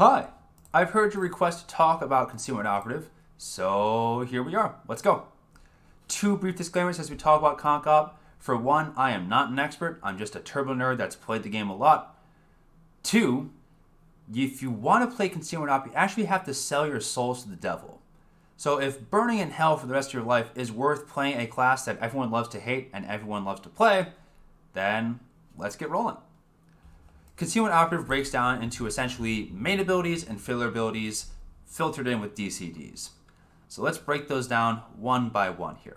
Hi, I've heard your request to talk about Concealment Operative, so here we are. Let's go. Two brief disclaimers as we talk about Conc Op. For one, I am not an expert. I'm just a turbo nerd that's played the game a lot. Two, if you want to play Concealment Op, you actually have to sell your souls to the devil. So if burning in hell for the rest of your life is worth playing a class that everyone loves to hate and everyone loves to play, then let's get rolling. Concealment Operative breaks down into essentially main abilities and filler abilities filtered in with DCDs. So let's break those down one by one here.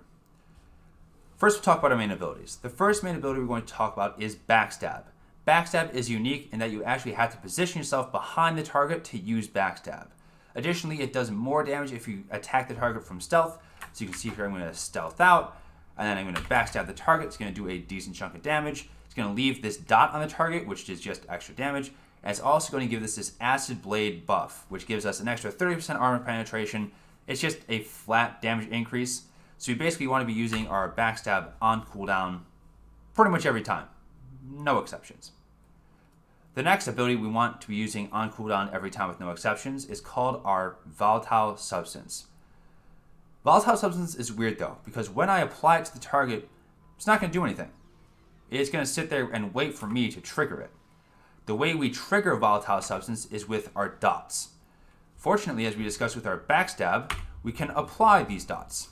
First, we'll talk about our main abilities. The first main ability we're going to talk about is Backstab. Backstab is unique in that you actually have to position yourself behind the target to use Backstab. Additionally, it does more damage if you attack the target from stealth. So you can see here I'm going to stealth out, and then I'm going to backstab the target. It's going to do a decent chunk of damage. It's going to leave this dot on the target, which is just extra damage. And it's also going to give this Acid Blade buff, which gives us an extra 30% armor penetration. It's just a flat damage increase. So we basically want to be using our backstab on cooldown pretty much every time. No exceptions. The next ability we want to be using on cooldown every time with no exceptions is called our Volatile Substance. Volatile Substance is weird though, because when I apply it to the target, it's not going to do anything. It's going to sit there and wait for me to trigger it. The way we trigger Volatile Substance is with our dots. Fortunately, as we discussed with our backstab, we can apply these dots.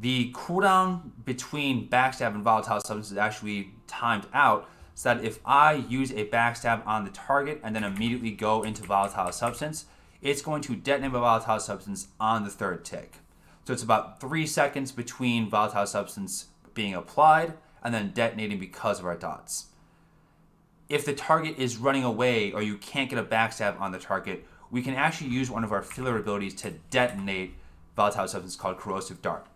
The cooldown between backstab and Volatile Substance is actually timed out, so that if I use a backstab on the target and then immediately go into Volatile Substance, it's going to detonate a Volatile Substance on the third tick. So it's about 3 seconds between Volatile Substance being applied and then detonating because of our dots. If the target is running away or you can't get a backstab on the target, we can actually use one of our filler abilities to detonate Volatile Substance called Corrosive Dart.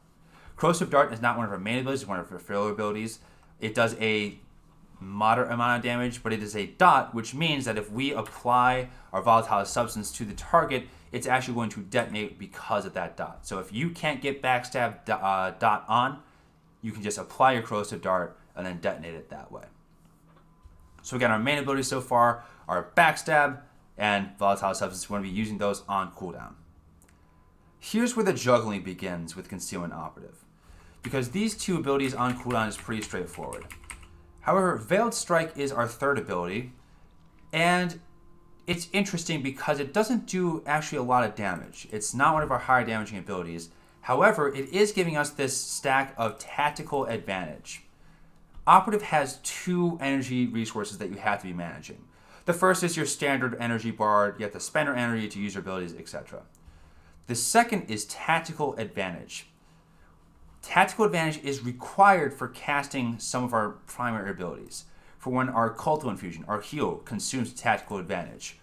Corrosive Dart is not one of our main abilities, it's one of our filler abilities. It does a moderate amount of damage, but it is a dot, which means that if we apply our Volatile Substance to the target, it's actually going to detonate because of that dot. So if you can't get backstab dot on, you can just apply your Corrosive Dart and then detonate it that way. So again, our main abilities so far are backstab and Volatile Substance. We're going to be using those on cooldown. Here's where the juggling begins with Concealment Operative, because these two abilities on cooldown is pretty straightforward. However, Veiled Strike is our third ability, and it's interesting because it doesn't do actually a lot of damage. It's not one of our higher damaging abilities. However, it is giving us this stack of tactical advantage. Operative has two energy resources that you have to be managing. The first is your standard energy bar. You have to spend your energy to use your abilities, etc. The second is Tactical Advantage. Tactical Advantage is required for casting some of our primary abilities. For when our Culto Infusion, our heal, consumes Tactical Advantage.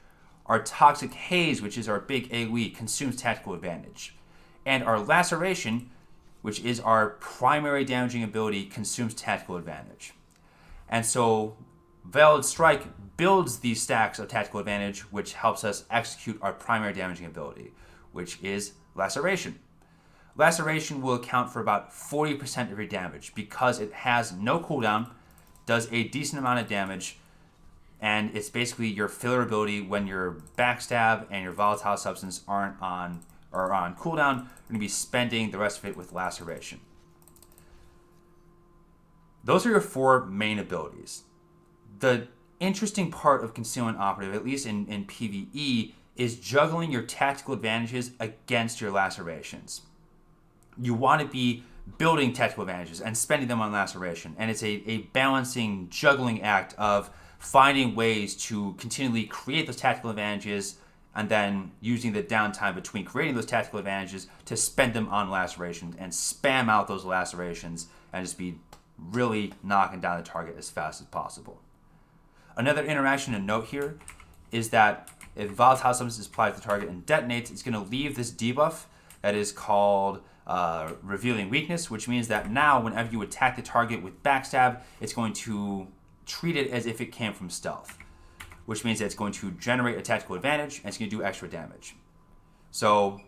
Our Toxic Haze, which is our big AoE, consumes Tactical Advantage. And our Laceration, which is our primary damaging ability, consumes Tactical Advantage. And so Veiled Strike builds these stacks of Tactical Advantage, which helps us execute our primary damaging ability, which is Laceration. Laceration will account for about 40% of your damage because it has no cooldown, does a decent amount of damage, and it's basically your filler ability when your backstab and your Volatile Substance aren't on cooldown. You're going to be spending the rest of it with Laceration. Those are your four main abilities. The interesting part of Concealment Operative, at least in PvE, is juggling your tactical advantages against your lacerations. You want to be building tactical advantages and spending them on laceration, and it's a balancing, juggling act of finding ways to continually create those tactical advantages and then using the downtime between creating those tactical advantages to spend them on lacerations and spam out those lacerations and just be really knocking down the target as fast as possible. Another interaction to note here is that if Volatile Substance is applied to the target and detonates, it's going to leave this debuff that is called Revealing Weakness, which means that now whenever you attack the target with backstab, it's going to treat it as if it came from stealth, which means that it's going to generate a tactical advantage and it's going to do extra damage. So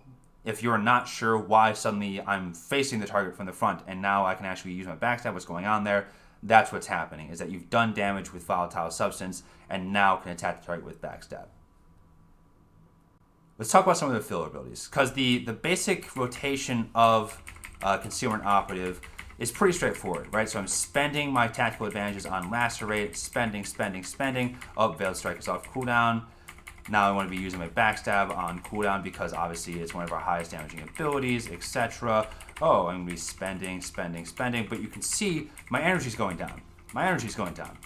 if you're not sure why suddenly I'm facing the target from the front and now I can actually use my backstab, what's going on there, that's what's happening, is that you've done damage with Volatile Substance and now can attack the target with backstab. Let's talk about some of the filler abilities, because the basic rotation of Concealment Operative is pretty straightforward, right? So I'm spending my tactical advantages on Lacerate, spending. Oh, Veiled Strike is off cooldown. Now I want to be using my Backstab on cooldown because obviously it's one of our highest damaging abilities, etc. Oh, I'm going to be spending. But you can see my energy's going down.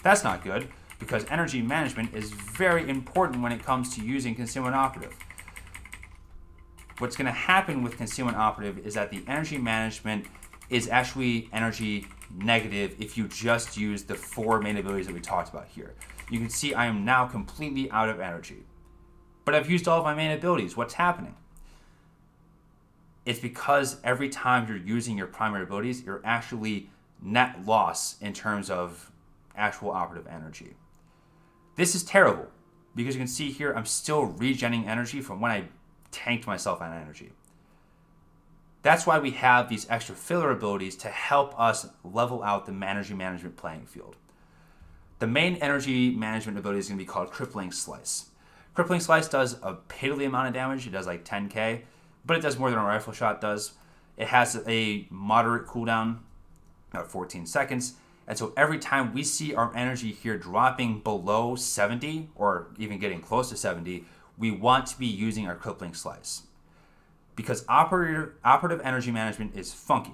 That's not good, because energy management is very important when it comes to using Concealment Operative. What's going to happen with Concealment Operative is that the energy management is actually energy negative if you just use the 4 main abilities that we talked about here. You can see I am now completely out of energy. But I've used all of my main abilities. What's happening? It's because every time you're using your primary abilities, you're actually net loss in terms of actual operative energy. This is terrible, because you can see here I'm still regenerating energy from when I tanked myself on energy. That's why we have these extra filler abilities to help us level out the energy management playing field. The main energy management ability is going to be called Crippling Slice. Crippling Slice does a piddly amount of damage. It does like 10k, but it does more than a rifle shot does. It has a moderate cooldown, about 14 seconds. And so every time we see our energy here dropping below 70, or even getting close to 70, we want to be using our Crippling Slice. Because operative energy management is funky.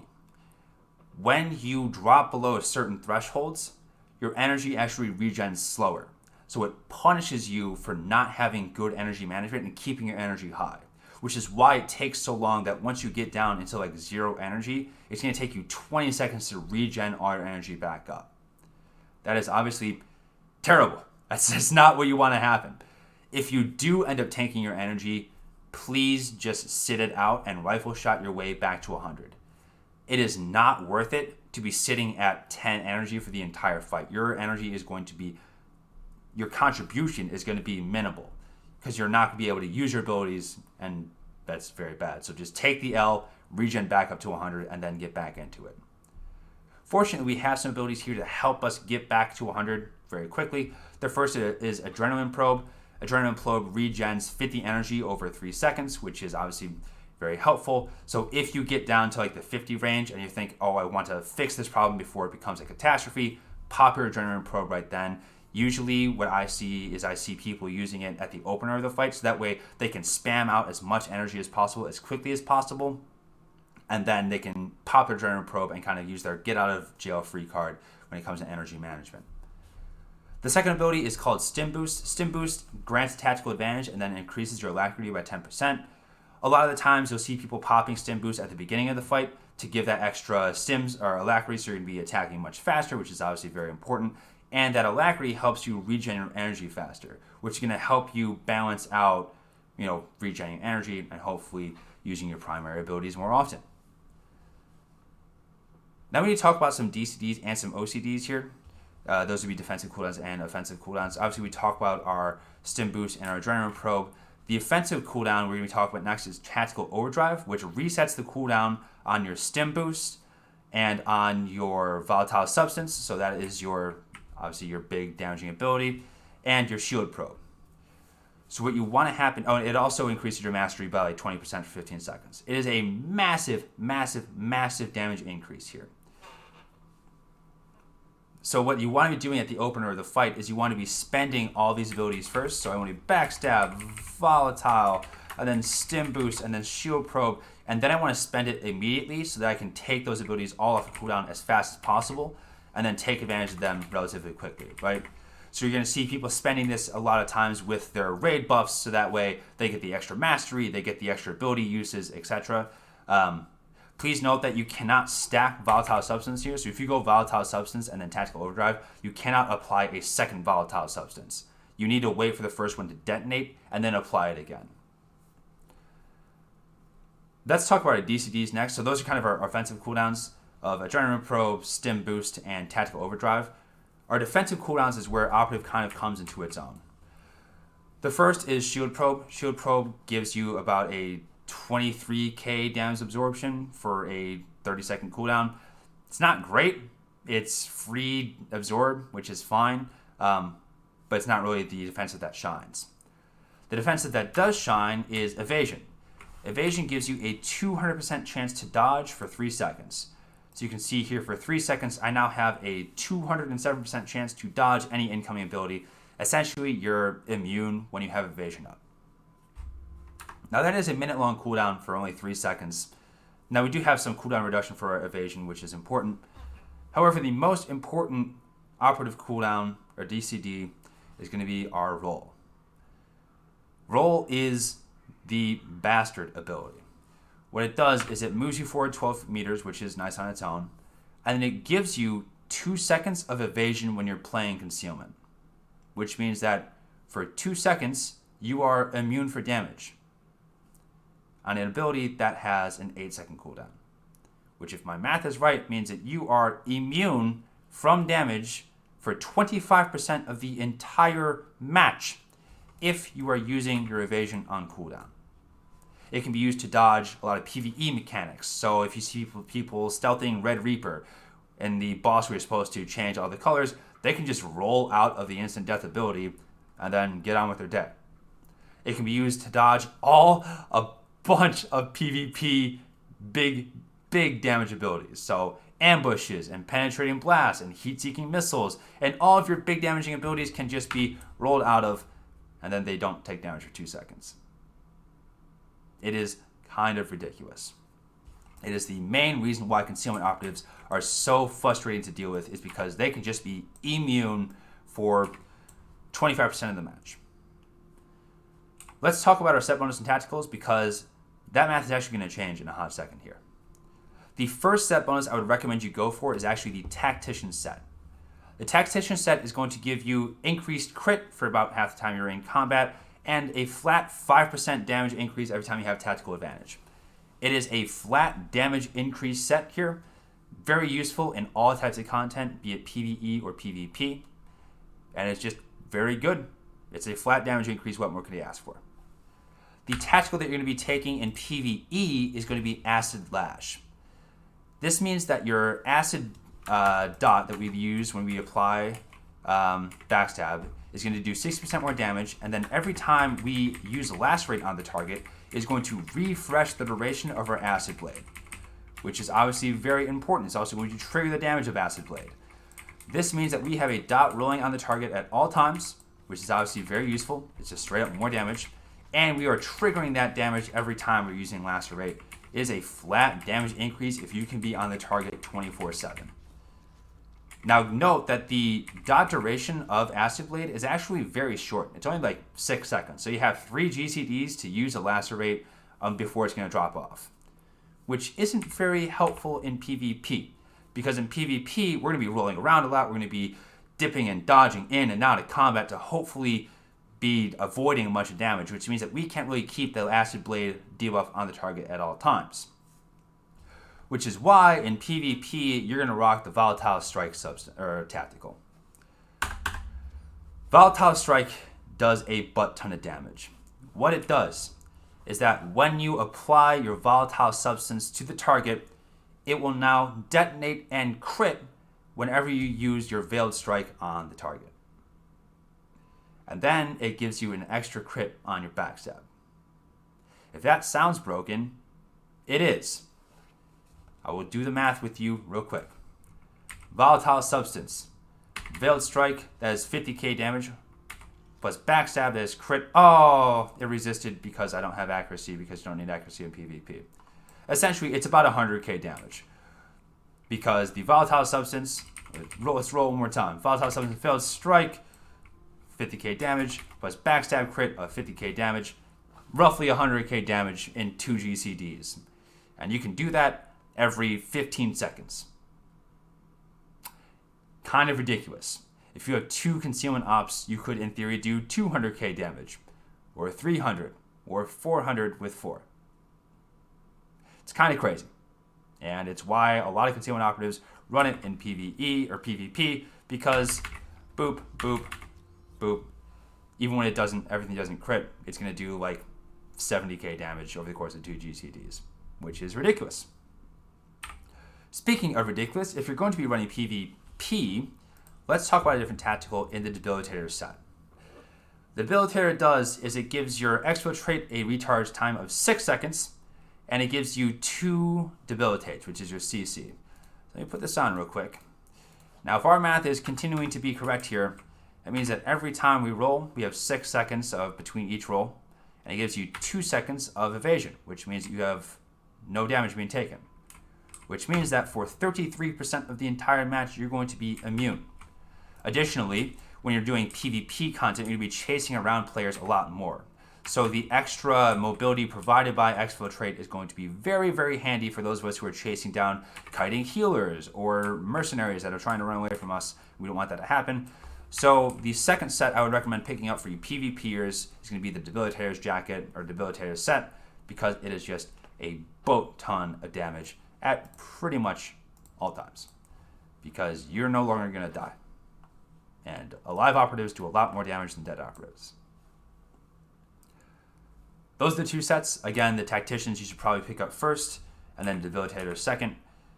When you drop below certain thresholds, your energy actually regens slower. So it punishes you for not having good energy management and keeping your energy high. Which is why it takes so long that once you get down into like 0 energy, it's going to take you 20 seconds to regen all your energy back up. That is obviously terrible. That's just not what you want to happen. If you do end up tanking your energy, please just sit it out and rifle shot your way back to 100. It is not worth it to be sitting at 10 energy for the entire fight. Your contribution is going to be minimal, because you're not going to be able to use your abilities, and that's very bad. So just take the L, regen back up to 100, and then get back into it. Fortunately, we have some abilities here to help us get back to 100 very quickly. The first is Adrenaline Probe. Adrenaline Probe regens 50 energy over 3 seconds, which is obviously very helpful. So if you get down to like the 50 range and you think, oh, I want to fix this problem before it becomes a catastrophe, pop your Adrenaline Probe right then. Usually what I see people using it at the opener of the fight, so that way they can spam out as much energy as possible, as quickly as possible, and then they can pop their Adrenaline Probe and kind of use their get out of jail free card when it comes to energy management. The second ability is called Stim Boost. Stim Boost grants tactical advantage and then increases your Alacrity by 10%. A lot of the times you'll see people popping Stim Boost at the beginning of the fight to give that extra stims or Alacrity, so you're going to be attacking much faster, which is obviously very important. And that Alacrity helps you regen your energy faster, which is going to help you balance out, regenerating energy and hopefully using your primary abilities more often. Now we need to talk about some DCDs and some OCDs here. Those would be defensive cooldowns and offensive cooldowns. Obviously, we talk about our Stim Boost and our Adrenaline Probe. The offensive cooldown we're going to talk about next is Tactical Overdrive, which resets the cooldown on your Stim Boost and on your Volatile Substance. So that is obviously your big damaging ability, and your Shield Probe. So what you want to happen, it also increases your mastery by like 20% for 15 seconds. It is a massive, massive, massive damage increase here. So what you want to be doing at the opener of the fight is you want to be spending all these abilities first. So I want to Backstab, Volatile, and then Stim Boost, and then Shield Probe, and then I want to spend it immediately so that I can take those abilities all off the cooldown as fast as possible, and then take advantage of them relatively quickly, right? So you're going to see people spending this a lot of times with their raid buffs, so that way they get the extra mastery, they get the extra ability uses, etc. Please note that you cannot stack Volatile Substance here. So if you go Volatile Substance and then Tactical Overdrive, you cannot apply a second Volatile Substance. You need to wait for the first one to detonate and then apply it again. Let's talk about our DCDs next. So those are kind of our offensive cooldowns of Adrenaline Probe, Stim Boost, and Tactical Overdrive. Our defensive cooldowns is where Operative kind of comes into its own. The first is Shield Probe. Shield Probe gives you about a 23k damage absorption for a 30-second cooldown. It's not great. It's free absorb, which is fine, but it's not really the defensive that shines. The defensive that does shine is Evasion. Evasion gives you a 200% chance to dodge for 3 seconds. So you can see here for 3 seconds, I now have a 207% chance to dodge any incoming ability. Essentially, you're immune when you have Evasion up. Now that is a minute-long cooldown for only 3 seconds. Now we do have some cooldown reduction for our Evasion, which is important. However, the most important operative cooldown, or DCD, is going to be our Roll. Roll is the Bastard ability. What it does is it moves you forward 12 meters, which is nice on its own, and then it gives you 2 seconds of evasion when you're playing Concealment, which means that for 2 seconds, you are immune for damage on an ability that has an 8-second cooldown, which, if my math is right, means that you are immune from damage for 25% of the entire match if you are using your evasion on cooldown. It can be used to dodge a lot of PvE mechanics. So if you see people stealthing Red Reaper and the boss where you're supposed to change all the colors, they can just roll out of the instant death ability and then get on with their day. It can be used to dodge a bunch of PvP big damage abilities. So ambushes and penetrating blasts and heat-seeking missiles and all of your big damaging abilities can just be rolled out of, and then they don't take damage for 2 seconds. It is kind of ridiculous. It is the main reason why Concealment operatives are so frustrating to deal with, is because they can just be immune for 25% of the match. Let's talk about our set bonus and tacticals, because that math is actually going to change in a hot second here. The first set bonus I would recommend you go for is actually the Tactician set. The Tactician set is going to give you increased crit for about half the time you're in combat, and a flat 5% damage increase every time you have tactical advantage. It is a flat damage increase set here, very useful in all types of content, be it PvE or PvP, and it's just very good. It's a flat damage increase. What more could you ask for? The tactical that you're going to be taking in PvE is going to be Acid Lash. This means that your acid dot that we use when we apply Backstab is going to do 60% more damage, and then every time we use Lacerate on the target is going to refresh the duration of our Acid Blade, which is obviously very important. It's also going to trigger the damage of Acid Blade. This means that we have a dot rolling on the target at all times, which is obviously very useful. It's just straight up more damage, and we are triggering that damage every time we're using Lacerate. It is a flat damage increase if you can be on the target 24/7. Now note that the dot duration of Acid Blade is actually very short. It's only like 6 seconds. So you have 3 GCDs to use a Lacerate before it's going to drop off, which isn't very helpful in PvP, because in PvP we're going to be rolling around a lot. We're going to be dipping and dodging in and out of combat to hopefully be avoiding a bunch of damage, which means that we can't really keep the Acid Blade debuff on the target at all times. Which is why in PvP you're going to rock the Volatile Strike tactical. Volatile Strike does a butt ton of damage. What it does is that when you apply your volatile substance to the target, it will now detonate and crit whenever you use your Veiled Strike on the target. And then it gives you an extra crit on your Backstab. If that sounds broken, it is. I will do the math with you real quick. Volatile Substance. Veiled Strike, that is 50k damage. Plus Backstab, that is crit. Oh, it resisted because I don't have accuracy, because you don't need accuracy in PvP. Essentially, it's about 100k damage. Because the Volatile Substance, let's roll one more time. Volatile Substance, Veiled Strike, 50k damage, plus Backstab crit of 50k damage. Roughly 100k damage in 2 GCDs. And you can do that every 15 seconds. Kind of ridiculous. If you have 2 Concealment ops, you could in theory do 200k damage, or 300, or 400 with 4. It's kind of crazy. And it's why a lot of Concealment operatives run it in PvE or PvP, because boop, boop, boop. Even when everything doesn't crit, it's going to do like 70k damage over the course of 2 GCDs, which is ridiculous. Speaking of ridiculous, if you're going to be running PvP, let's talk about a different tactical in the Debilitator set. The debilitator does is it gives your Exfiltrate a recharge time of 6 seconds, and it gives you 2 debilitates, which is your CC. Let me put this on real quick. Now, if our math is continuing to be correct here, that means that every time we roll, we have 6 seconds of between each roll, and it gives you 2 seconds of evasion, which means you have no damage being taken. Which means that for 33% of the entire match, you're going to be immune. Additionally, when you're doing PvP content, you're going to be chasing around players a lot more. So the extra mobility provided by Exfiltrate is going to be very, very handy for those of us who are chasing down kiting healers or mercenaries that are trying to run away from us. We don't want that to happen. So the second set I would recommend picking up for you PvPers is going to be the Debilitator's Jacket or Debilitator's set, because it is just a boat ton of damage at pretty much all times, because you're no longer going to die. And alive operatives do a lot more damage than dead operatives. Those are the 2 sets. Again, the Tacticians you should probably pick up first, and then Debilitator second,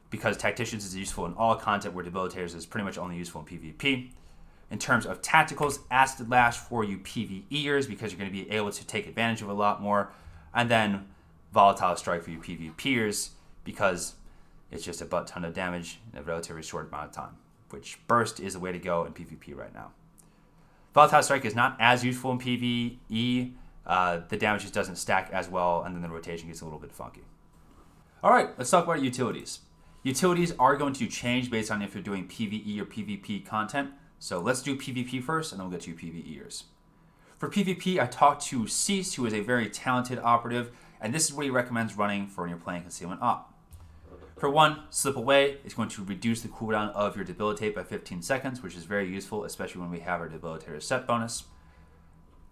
because Tacticians is useful in all content where Debilitators is pretty much only useful in PvP. In terms of Tacticals, Acid Lash for you PvEers, because you're going to be able to take advantage of a lot more. And then Volatile Strike for you PvPers, because it's just a butt ton of damage in a relatively short amount of time, which Burst is the way to go in PvP right now. Volatile Strike is not as useful in PvE. The damage just doesn't stack as well, and then the rotation gets a little bit funky. All right, let's talk about utilities. Utilities are going to change based on if you're doing PvE or PvP content. So let's do PvP first, and then we'll get to PvEers. For PvP, I talked to Cease, who is a very talented operative, and this is what he recommends running for when you're playing Concealment Op. For one, Slip Away is going to reduce the cooldown of your Debilitate by 15 seconds, which is very useful, especially when we have our Debilitator set bonus.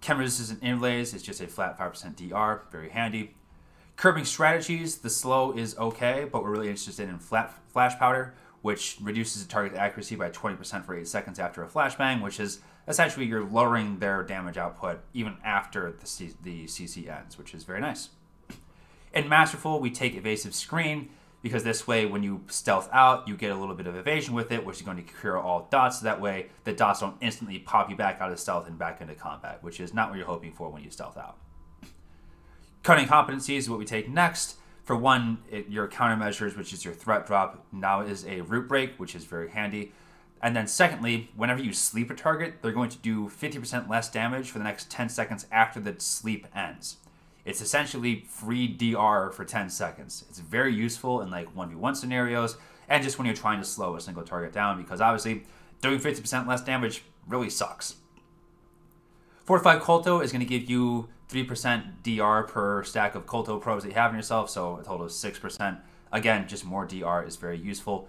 Chem Resistant Inlays is just a flat 5% DR, very handy. Curbing Strategies, the slow is okay, but we're really interested in Flash Powder, which reduces the target accuracy by 20% for 8 seconds after a flashbang, which is essentially you're lowering their damage output even after the CC ends, which is very nice. In Masterful, we take Evasive Screen, because this way when you stealth out, you get a little bit of evasion with it, which is going to cure all dots. That way the dots don't instantly pop you back out of stealth and back into combat, which is not what you're hoping for when you stealth out. Cunning Competencies is what we take next. For one, your countermeasures, which is your threat drop, now is a root break, which is very handy. And then secondly, whenever you sleep a target, they're going to do 50% less damage for the next 10 seconds after the sleep ends. It's essentially free DR for 10 seconds. It's very useful in like 1v1 scenarios, and just when you're trying to slow a single target down, because obviously doing 50% less damage really sucks. Fortified Colto is going to give you 3% DR per stack of Colto probes that you have in yourself, so a total of 6%. Again, just more DR is very useful.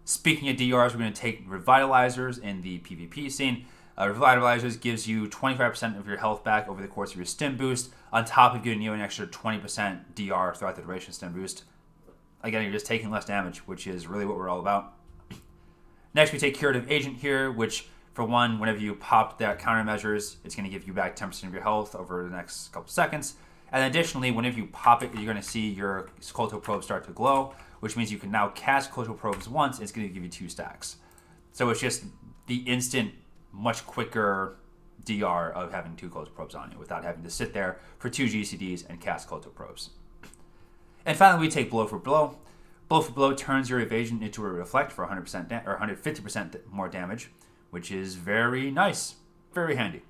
Speaking of DRs, we're going to take Revitalizers in the PvP scene. Revitalizers gives you 25% of your health back over the course of your stim boost, on top of giving you an extra 20% DR throughout the duration of stim boost. Again, you're just taking less damage, which is really what we're all about. Next, we take Curative Agent here, which, for one, whenever you pop that countermeasures, it's going to give you back 10% of your health over the next couple seconds. And additionally, whenever you pop it, you're going to see your Colto Probe start to glow, which means you can now cast Colto Probes once, and it's going to give you 2 stacks. So it's just the instant, much quicker DR of having 2 Colto Probes on you without having to sit there for 2 GCDs and cast Colto Probes. And finally, we take Blow for Blow. Blow for Blow turns your evasion into a reflect for 100% or 150% more damage, which is very nice, very handy.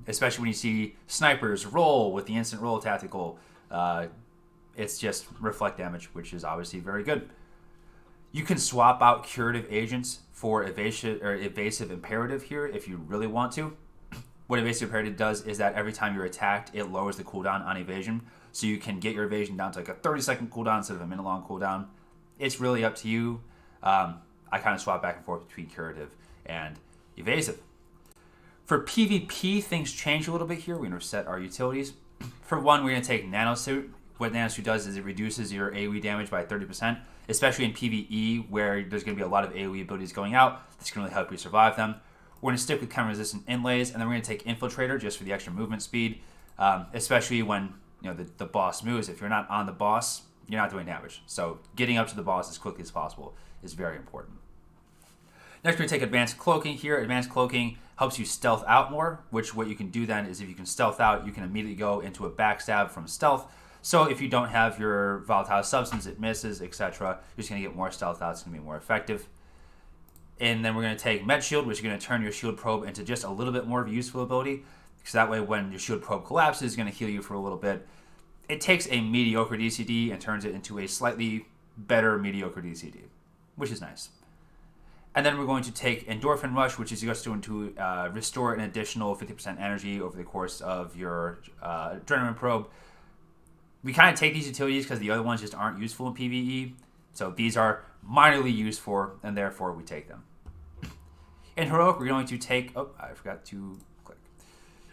Especially when you see snipers roll with the instant roll tactical. It's just reflect damage, which is obviously very good. You can swap out Curative Agents for Evasive Imperative here if you really want to. What Evasive Imperative does is that every time you're attacked, it lowers the cooldown on evasion. So you can get your evasion down to like a 30-second cooldown instead of a minute-long cooldown. It's really up to you. I kind of swap back and forth between Curative and Evasive. For PvP, things change a little bit here. We're going to reset our utilities. For one, we're going to take Nanosuit. What Nanosuit does is it reduces your AoE damage by 30%, especially in PvE, where there's going to be a lot of AoE abilities going out. This can really help you survive them. We're going to stick with Chem-Resistant Inlays, and then we're going to take Infiltrator just for the extra movement speed, especially when the boss moves. If you're not on the boss, you're not doing damage. So getting up to the boss as quickly as possible is very important. Next, we're going to take Advanced Cloaking here. Advanced Cloaking helps you stealth out more, which what you can do then is if you can stealth out, you can immediately go into a backstab from stealth. So if you don't have your volatile substance, it misses, etc. You're just going to get more stealth out. It's going to be more effective. And then we're going to take Med Shield, which is going to turn your shield probe into just a little bit more of a useful ability. Because that way when your shield probe collapses, it's going to heal you for a little bit. It takes a mediocre DCD and turns it into a slightly better mediocre DCD, which is nice. And then we're going to take Endorphin Rush, which is just going to restore an additional 50% energy over the course of your Adrenaline Probe. We kind of take these utilities because the other ones just aren't useful in PvE. So these are minorly used for, and therefore we take them. In Heroic, we're going to take... Oh, I forgot to click.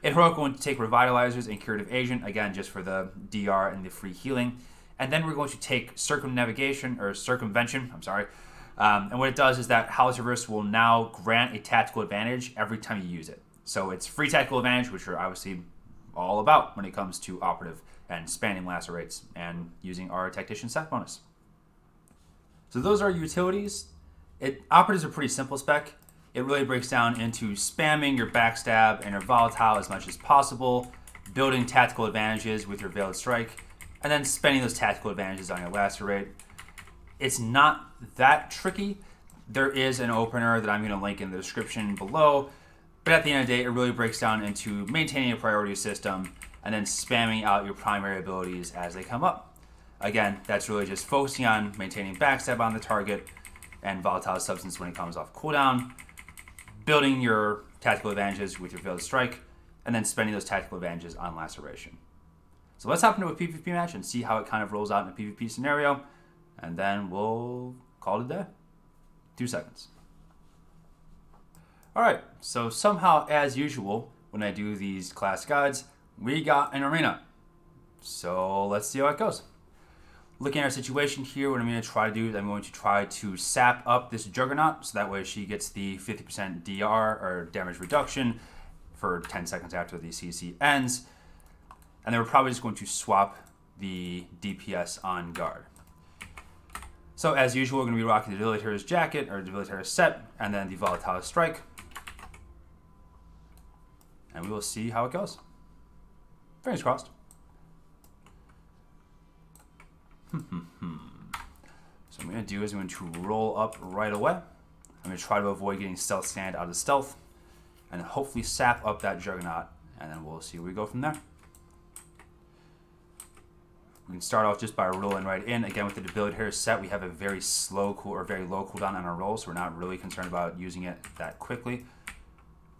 In Heroic, we're going to take Revitalizers and Curative Agent, again, just for the DR and the free healing. And then we're going to take Circumvention, and what it does is that House Reverse will now grant a tactical advantage every time you use it. So it's free tactical advantage, which are obviously all about when it comes to Operative and spanning lacerates and using our Tactician Seth bonus. So those are utilities. Operative is a pretty simple spec. It really breaks down into spamming your backstab and your volatile as much as possible, building tactical advantages with your Veiled Strike, and then spending those tactical advantages on your lacerate. It's not that tricky. There is an opener that I'm going to link in the description below, but at the end of the day, it really breaks down into maintaining a priority system and then spamming out your primary abilities as they come up. Again, that's really just focusing on maintaining backstab on the target and volatile substance when it comes off cooldown, building your tactical advantages with your Veiled Strike, and then spending those tactical advantages on laceration. So let's hop into a PvP match and see how it kind of rolls out in a PvP scenario, and then we'll call it a day. 2 seconds. Alright, so somehow, as usual, when I do these class guides, we got an arena. So let's see how it goes. Looking at our situation here, what I'm going to try to do is I'm going to try to sap up this Juggernaut, so that way she gets the 50% DR, or damage reduction, for 10 seconds after the CC ends. And then we're probably just going to swap the DPS on guard. So as usual, we're going to be rocking the Debilitator's Jacket, or Debilitator's Set, and then the Volatile Strike. And we will see how it goes. Fingers crossed. So what I'm going to do is I'm going to roll up right away. I'm going to try to avoid getting stealth scanned out of stealth, and hopefully sap up that Juggernaut, and then we'll see where we go from there. We can start off just by rolling right in. Again, with the Debilitator set, we have a very low cooldown on our roll, so we're not really concerned about using it that quickly.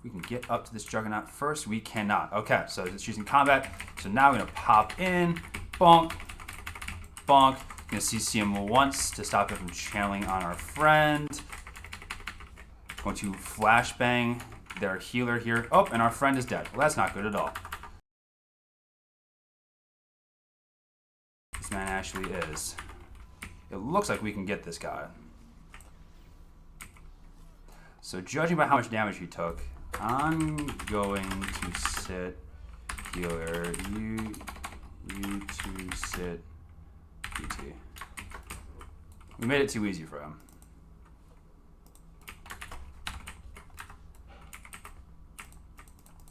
We can get up to this Juggernaut first. We cannot. Okay, so it's using combat. So now we're going to pop in. Bonk. Bonk. Going to CC him once to stop him from channeling on our friend. Going to flashbang their healer here. Oh, and our friend is dead. Well, that's not good at all. This man actually is. It looks like we can get this guy. So judging by how much damage he took, I'm going to sit healer. You to sit PT. We made it too easy for him.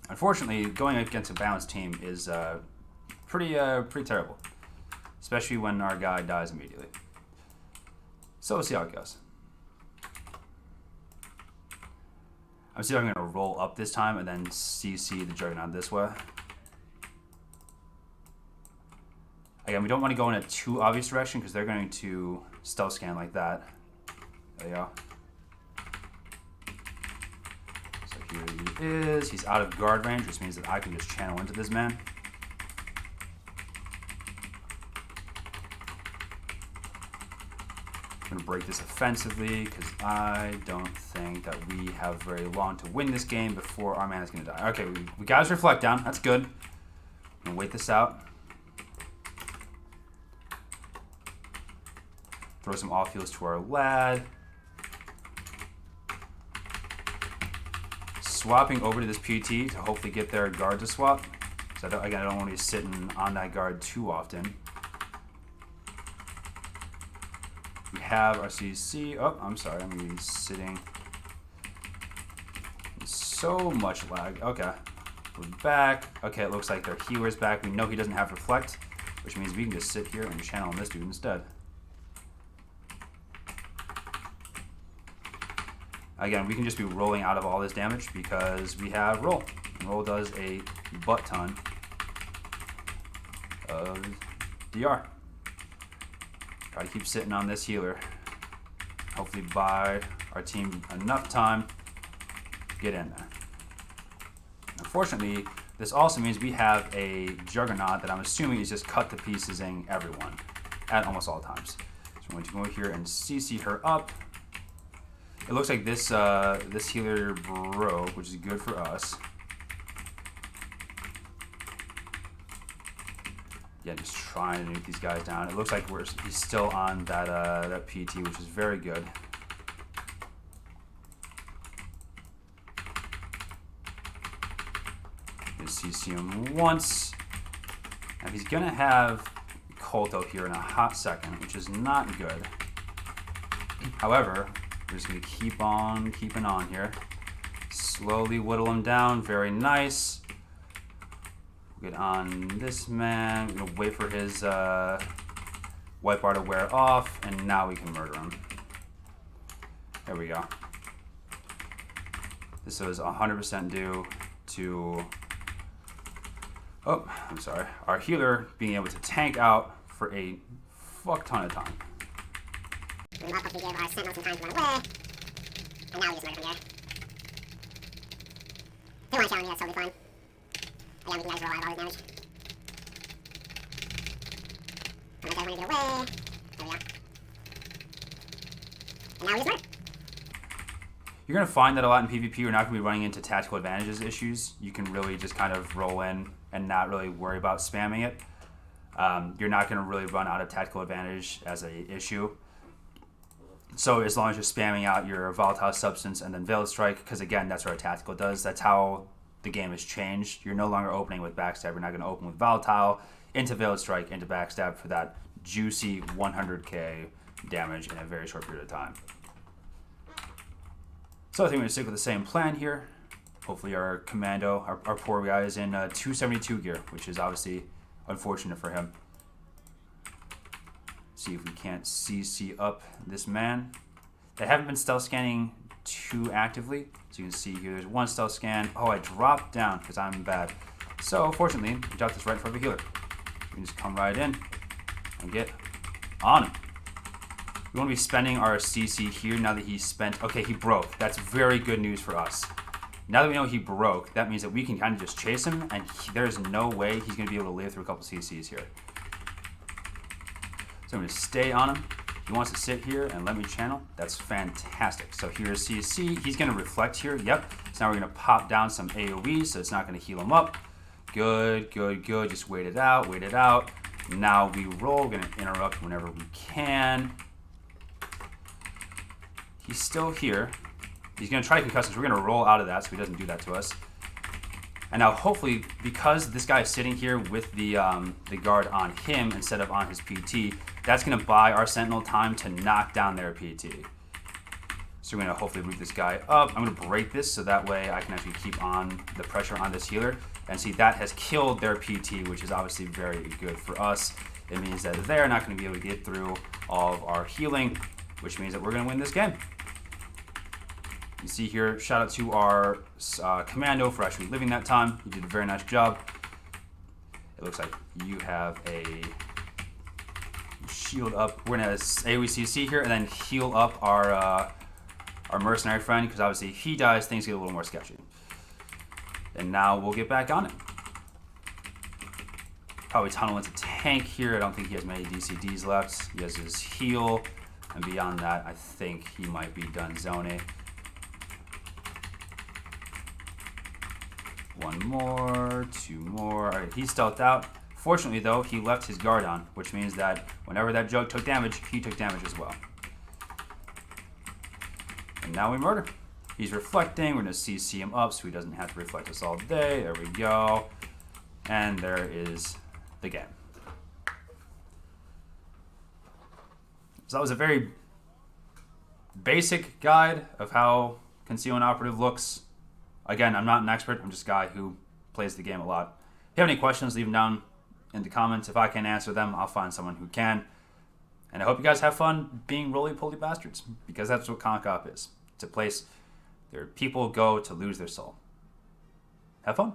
Unfortunately, going against a balanced team is pretty terrible, especially when our guy dies immediately. So we'll see how it goes. I'm see if I'm going to roll up this time and then CC the Juggernaut this way. Again, we don't want to go in a too obvious direction because they're going to stealth scan like that. There you go. So here he is. He's out of guard range, which means that I can just channel into this man. I'm going to break this offensively because I don't think that we have very long to win this game before our man is going to die. Okay, we got his reflect down. That's good. I'm going to wait this out. Throw some off heals to our lad. Swapping over to this PT to hopefully get their guard to swap. So I don't want to be sitting on that guard too often. We have our CC. Oh, I'm sorry. I'm going to be sitting so much lag. Okay. We're back. Okay, it looks like their healer's back. We know he doesn't have Reflect, which means we can just sit here and channel on this dude instead. Again, we can just be rolling out of all this damage because we have Roll. And Roll does a butt ton of DR. Try to keep sitting on this healer. Hopefully buy our team enough time to get in there. Unfortunately, this also means we have a Juggernaut that I'm assuming is just cut to piecesing everyone at almost all times. So we're going to go here and CC her up. It looks like this this healer broke, which is good for us. Yeah, just trying to nuke these guys down. It looks like he's still on that PT, which is very good. CC him once. And he's gonna have Colto here in a hot second, which is not good. However, we're just gonna keep on keeping on here. Slowly whittle him down. Very nice. We'll get on this man. We're gonna wait for his white bar to wear off, and now we can murder him. There we go. This was 100% due to, oh, I'm sorry, our healer being able to tank out for a fuck ton of time. We love we give our sentinel some time to run away. And now we just murder him here. They want to challenge me, that's totally fine. Again, we can guys roll out all his damage. I'm gonna get away. There we go. And now we just murder. You're going to find that a lot in PvP, you're not going to be running into tactical advantages issues. You can really just kind of roll in and not really worry about spamming it. You're not going to really run out of tactical advantage as an issue. So as long as you're spamming out your Volatile Substance and then Veiled Strike, because again, that's what our tactical does. That's how the game has changed. You're no longer opening with Backstab. You're not going to open with Volatile, into Veiled Strike, into Backstab for that juicy 100k damage in a very short period of time. So I think we're going to stick with the same plan here. Hopefully our commando, our poor guy is in 272 gear, which is obviously unfortunate for him. See if we can't CC up this man. They haven't been stealth scanning too actively. So you can see here, there's one stealth scan. Oh, I dropped down because I'm bad. So fortunately, we dropped this right in front of the healer. We can just come right in and get on him. We want to be spending our CC here now that he's spent. Okay, he broke. That's very good news for us. Now that we know he broke, that means that we can kind of just chase him, and there's no way he's going to be able to live through a couple CCs here. So I'm going to stay on him. He wants to sit here and let me channel. That's fantastic. So here's CC. He's going to reflect here. Yep. So now we're going to pop down some AoE, so it's not going to heal him up. Good, good, good. Just wait it out, wait it out. Now we roll. We're going to interrupt whenever we can. He's still here. He's going to try to concuss us. We're going to roll out of that so he doesn't do that to us. And now hopefully, because this guy is sitting here with the guard on him instead of on his PT, that's going to buy our Sentinel time to knock down their PT. So we're going to hopefully root this guy up. I'm going to break this so that way I can actually keep on the pressure on this healer. And see, that has killed their PT, which is obviously very good for us. It means that they're not going to be able to get through all of our healing, which means that we're going to win this game. You see here, shout out to our commando for actually living that time. You did a very nice job. It looks like you have a shield up. We're gonna AoE CC here and then heal up our mercenary friend, because obviously if he dies, things get a little more sketchy. And now we'll get back on it. Probably tunnel into tank here. I don't think he has many DCDs left. He has his heal, and beyond that, I think he might be done zoning. One more, two more. All right, he's stealthed out. Fortunately, though, he left his guard on, which means that whenever that jug took damage, he took damage as well. And now we murder. He's reflecting. We're going to CC him up so he doesn't have to reflect us all day. There we go. And there is the game. So that was a very basic guide of how Concealment Operative looks. Again, I'm not an expert. I'm just a guy who plays the game a lot. If you have any questions, leave them down in the comments. If I can't answer them, I'll find someone who can. And I hope you guys have fun being roly-poly bastards, because that's what Conk Op is. It's a place where people go to lose their soul. Have fun.